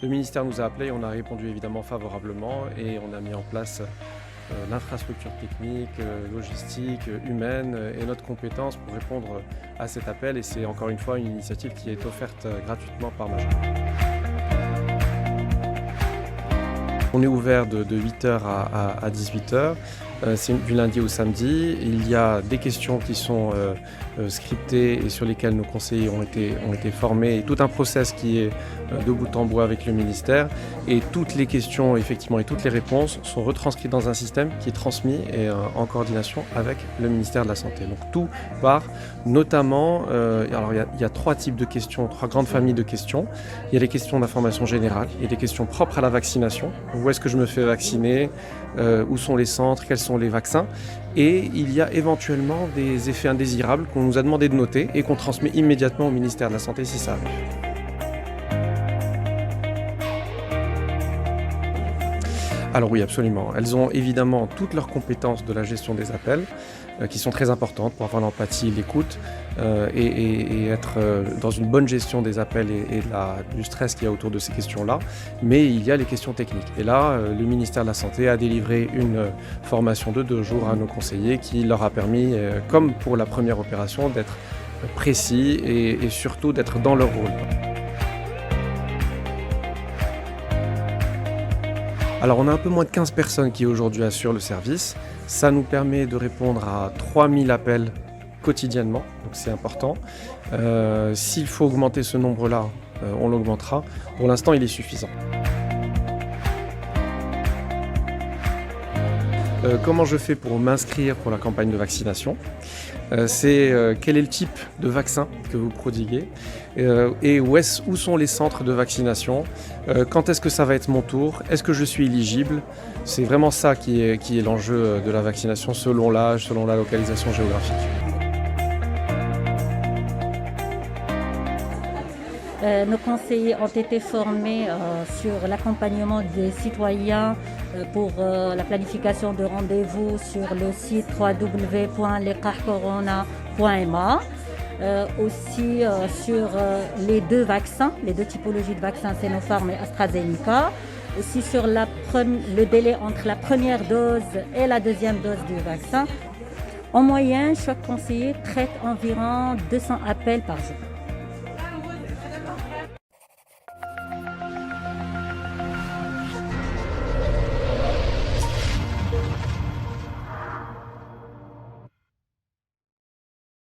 Le ministère nous a appelés, on a répondu évidemment favorablement et on a mis en place l'infrastructure technique, logistique, humaine et notre compétence pour répondre à cet appel. Et c'est encore une fois une initiative qui est offerte gratuitement par Major. On est ouvert de 8h à 18h, c'est du lundi au samedi. Il y a des questions qui sont scriptées et sur lesquelles nos conseillers ont été formés, et tout un process qui est de bout en bout avec le ministère. Et toutes les questions effectivement et toutes les réponses sont retranscrites dans un système qui est transmis et en coordination avec le ministère de la Santé. Donc tout part notamment, alors il y a 3 types de questions, 3 grandes familles de questions. Il y a les questions d'information générale, il y a des questions propres à la vaccination. Où est-ce que je me fais vacciner, où sont les centres, quels sont les vaccins, et il y a éventuellement des effets indésirables qu'on nous a demandé de noter et qu'on transmet immédiatement au ministère de la Santé si ça arrive. Alors oui, absolument. Elles ont évidemment toutes leurs compétences de la gestion des appels, qui sont très importantes pour avoir l'empathie, l'écoute et être dans une bonne gestion des appels et du stress qu'il y a autour de ces questions-là. Mais il y a les questions techniques. Et là, le ministère de la Santé a délivré une formation de 2 jours à nos conseillers qui leur a permis, comme pour la première opération, d'être précis et surtout d'être dans leur rôle. Alors on a un peu moins de 15 personnes qui aujourd'hui assurent le service. Ça nous permet de répondre à 3000 appels quotidiennement, donc c'est important. S'il faut augmenter ce nombre-là, on l'augmentera. Pour l'instant, il est suffisant. Comment je fais pour m'inscrire pour la campagne de vaccination? C'est quel est le type de vaccin que vous prodiguez et où sont les centres de vaccination, quand est-ce que ça va être mon tour, est-ce que je suis éligible? C'est vraiment ça qui est l'enjeu de la vaccination selon l'âge, selon la localisation géographique. Nos conseillers ont été formés sur l'accompagnement des citoyens pour la planification de rendez-vous sur le site www.liqahcorona.ma. Aussi sur les 2 vaccins, les 2 typologies de vaccins, Sinopharm et AstraZeneca. Aussi sur le délai entre la première dose et la deuxième dose du vaccin. En moyenne, chaque conseiller traite environ 200 appels par jour.